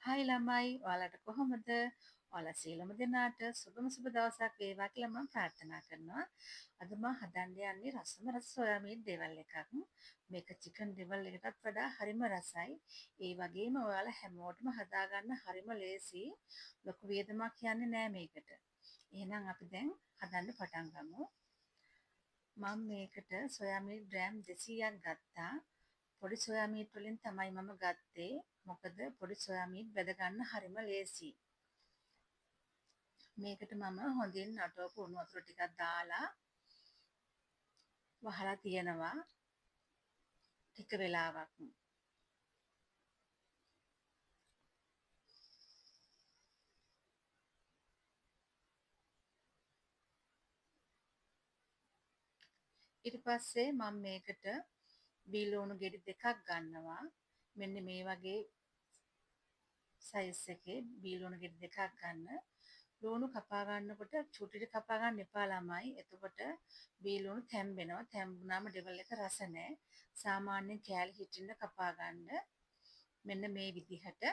Hi ළමයි ඔයාලට කොහොමද? ඔයාලා සියලුම දෙනාට සුබම සුබ දවසක් වේවා කියලා මම ප්‍රාර්ථනා කරනවා. අද මම හදන්න යන්නේ රසම රස සොයා මීට් ඩෙවල් එකක්. මේක චිකන් ඩෙවල් එකටත් වඩා හරිම රසයි. ඒ වගේම ඔයාලා හැමෝටම හදාගන්න හරිම ලේසි. ලොකු වියදමක් යන්නේ නෑ මේකට. එහෙනම් අපි දැන් හදන්න පටන් ගමු. මම මේකට සොයා මීට් ග්‍රෑම් 200ක් ගත්තා. පොඩි සොයා මීට් වලින් තමයි මම ගත්තේ. මොකද පොඩි සොයා මීට් බෙද ගන්න හරිම ලේසි. මේකට මම හොඳින් නටවපු උණු වතුර ටිකක් දාලා වහලා තියෙනවා ටික වෙලාවක්. ඊට පස්සේ මම මේකට බීලෝණු ගෙඩි දෙකක් ගන්නවා. මෙන්න මේ වගේ සයිස් එකේ බීලෝණු ගෙඩි දෙකක් ගන්න. ලුණු කපා ගන්නකොට චුටිට කපා ගන්න එපා ළමයි. එතකොට බීලුණු තැම්බෙනවා. තැම්බුනාම ඩෙවල් එක රස නැහැ. සාමාන්‍යයෙන් කෑලි හිටින්න කපා ගන්න. මෙන්න මේ විදිහට.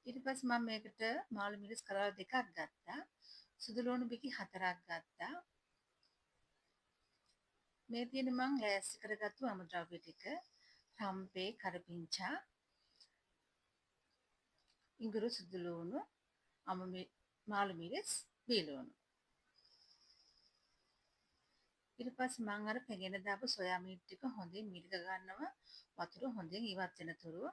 ඊට පස්සේ මම මේකට මාළු මිරිස් කලවලු දෙකක් ගත්තා. සුදු ලුණු බිකි 4ක් ගත්තා. මේ තියෙන මං ලෑස්ති කරගත්තු අමුද්‍රව්‍ය ටික. රම්පේ කරපිංචා, ඉඟුරු සුදු ලුණු, මාළු මිරිස්, බීලුණු. ඊට පස්සේ මං අර පෙඟෙන දාපු සොයා මීට් ටික හොඳින් මිරික ගන්නවා. වතුර හොඳින් ඉවත් වෙන තුරු.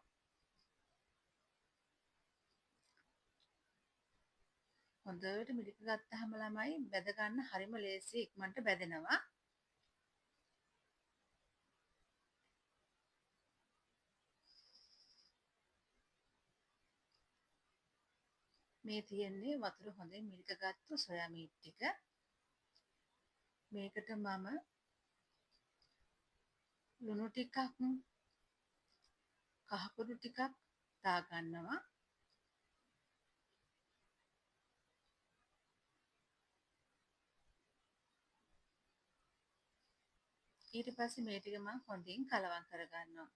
හොඳට මිරික ගත්තාම ළමයි බැද ගන්න හරිම ලේසි, ඉක්මනට බැදෙනවා. මේ තියෙන්නේ වතුර හොඳින් මිරික ගත්තු සොයා මීට් ටික. මේකට මම ලුණු ටිකක්, කහකුරු ටිකක් දාගන්නවා. ඊට පස්සේ මේ ටික මම හොඳින් කලවම් කරගන්නවා.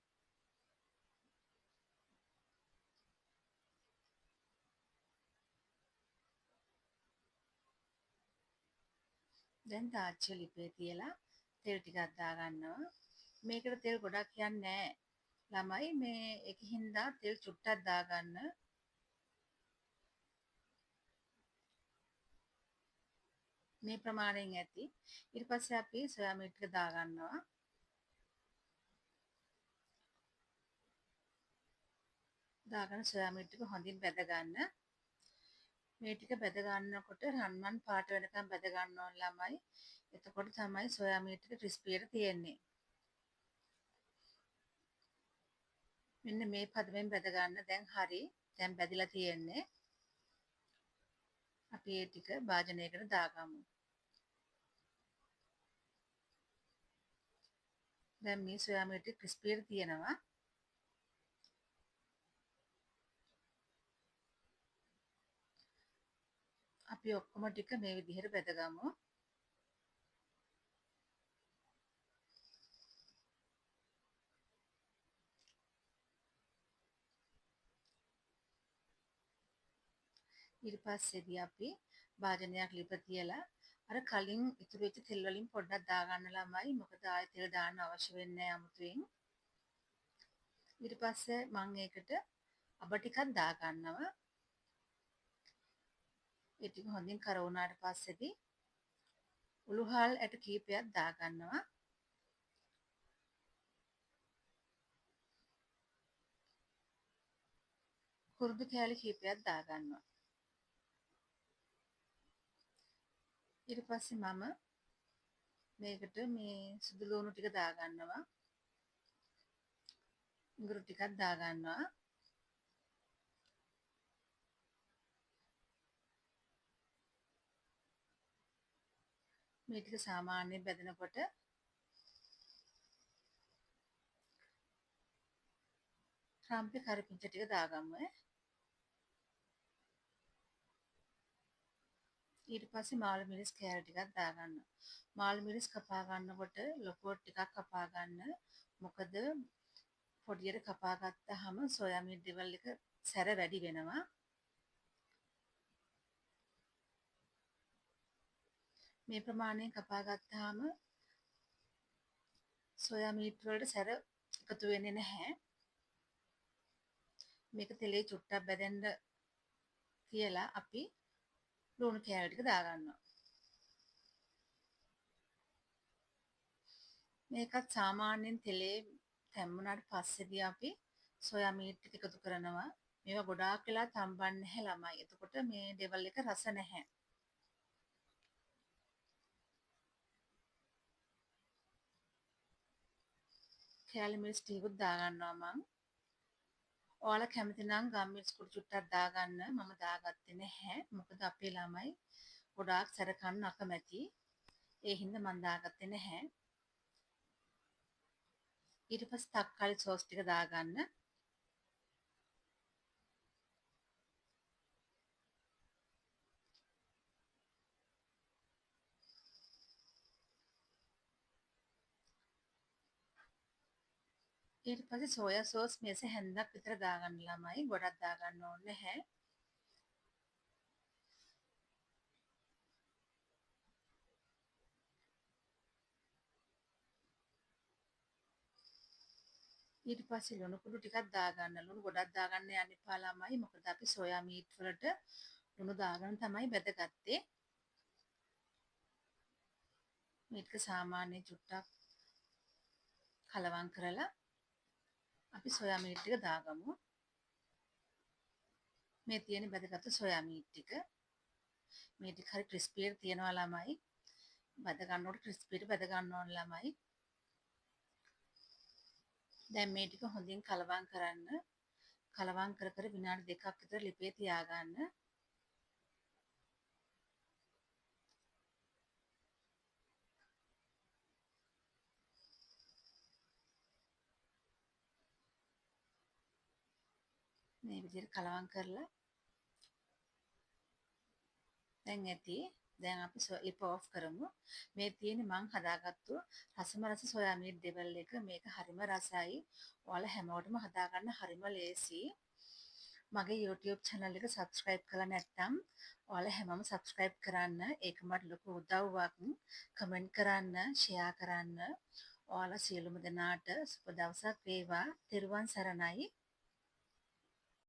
දැන් තාච්චි ලිපේ තියලා තෙල් ටිකක් දාගන්නවා. මේකට තෙල් ගොඩක් යන්නේ නැහැ. ළමයි මේ ඒකින්ද තෙල් චුට්ටක් දාගන්න. මේ ප්‍රමාණයෙන් ඇති. ඊට පස්සේ අපි සොයා මීට් ටික දාගන්නවා. දාගෙන සොයා මීට් ටික හොඳින් බැද ගන්න. මේ ටික බැද ගන්නකොට රන්මන් පාට වෙනකම් බැද ගන්න ඕන ළමයි. එතකොට තමයි සොයා මීට් එක ක්‍රිස්පියට තියෙන්නේ. මෙන්න මේ පදමෙන් බැද ගන්න. දැන් හරි. දැන් බැදිලා තියෙන්නේ. අපි ඒ ටික භාජනයකට දාගමු. දැන් මේ සොයා මීට් එක ක්‍රිස්පියට තියෙනවා. අපි ඔක්කොම ටික මේ විදිහට බැදගමු. ඊට පස්සේදී අපි භාජනයක් ලිප තියලා අර කලින් ඉතුරු වෙච්ච තෙල් වලින් පොඩ්ඩක් දාගන්න ළමයි. මොකද ආයෙ තෙල් දාන්න අවශ්‍ය වෙන්නේ නැහැ අමුතුවෙන්. ඊට පස්සේ මම ඒකට අබ ටිකක් දාගන්නවා. ඒ ටික හොඳින් කර වුණාට පස්සේදී උළුහල් ඇට කීපයක් දාගන්නවා. කුරුදු කෑලි කීපයක් දාගන්නවා. ඊට පස්සේ මම මේකට මේ සුදු ලුණු ටික දාගන්නවා. ඉඟුරු ටිකක් දාගන්නවා. මේ ටික සාමාන්‍යයෙන් බෙදනකොට රම්පේ කරපිංචා ටික දාගමු. ඊට පස්සේ මාළු මිරිස් කෑලි ටිකක් දාගන්න. මාළු මිරිස් කපා ගන්නකොට ලොකුවට ටිකක් කපා ගන්න. මොකද පොඩියට කපා ගත්තාම සෝයා මීට් ඩෙවල් එක සැර වැඩි වෙනවා. මේ ප්‍රමාණයෙන් කපා ගත්තාම සෝයා මීට් වලට සැර එකතු වෙන්නේ නැහැ. මේක තෙලේ චුට්ටක් බැදෙන්න කියලා අපි ලුණු කෑලි ටික දාගන්නවා. මේකත් සාමාන්‍යයෙන් තෙලේ තැම්බුණාට පස්සේදී අපි සෝයා මීට් ටික එකතු කරනවා. මේවා ගොඩාක් වෙලා තම්බන්නේ නැහැ ළමයි. එතකොට මේ ඩෙවල් එක රස නැහැ. කෑලි මිරිස් ටිකකුත් දාගන්නවා මං. ඔයාලා කැමති නම් ගම් මිරිස් කුඩු චුට්ටක් දාගන්න. මම දාගත්තේ නැහැ. මොකද අපේ ළමයි ගොඩාක් සැර කන්න අකමැති. ඒ හින්දා මං දාගත්තේ නැහැ. ඊට පස්සේ තක්කාලි සෝස් ටික දාගන්න. ඊට පස්සේ සෝයා සෝස් මේස හැන්දක් විතර දාගන්න ළමයි. ගොඩක් දාගන්න ඕනේ නැහැ. ඊට පස්සේ ලුණු කුඩු ටිකක් දාගන්න. ලුණු ගොඩක් දාගන්න යන්න එපා ළමයි. මොකද අපි සෝයා මීට් වලට ලුණු දාගෙන තමයි බැදගත්තේ. මේක සාමාන්‍ය චුට්ටක් කලවම් කරලා අපි සෝයා මීට් ටික දාගමු. මේ තියෙන බැදගත්තු සෝයා මීට් ටික. මේ ටික හරි ක්‍රිස්පියට තියනවා ළමයි. බැද ගන්නකොට ක්‍රිස්පියට බැද ගන්න ඕන ළමයි. දැන් මේ ටික හොඳින් කලවම් කරන්න. කලවම් කර කර විනාඩි දෙකක් විතර ලිපේ තියාගන්න. මේ විදිහට කලවම් කරලා දැන් ඇති. දැන් අපි ලිප ඔෆ් කරමු. මේ තියෙන්නේ මං හදාගත්තු රසම රස සෝයා මීට් ඩෙවල් එක. මේක හරිම රසයි. ඔයාලා හැමෝටම හදාගන්න හරිම ලේසි. මගේ YouTube channel එක subscribe කරලා නැත්නම් ඔයාලා හැමෝම subscribe කරන්න. ඒක මට ලොකු උදව්වක්. කමෙන්ට් කරන්න, share කරන්න. ඔයාලා සියලුම දෙනාට සුබ දවසක් වේවා. තෙරුවන් සරණයි.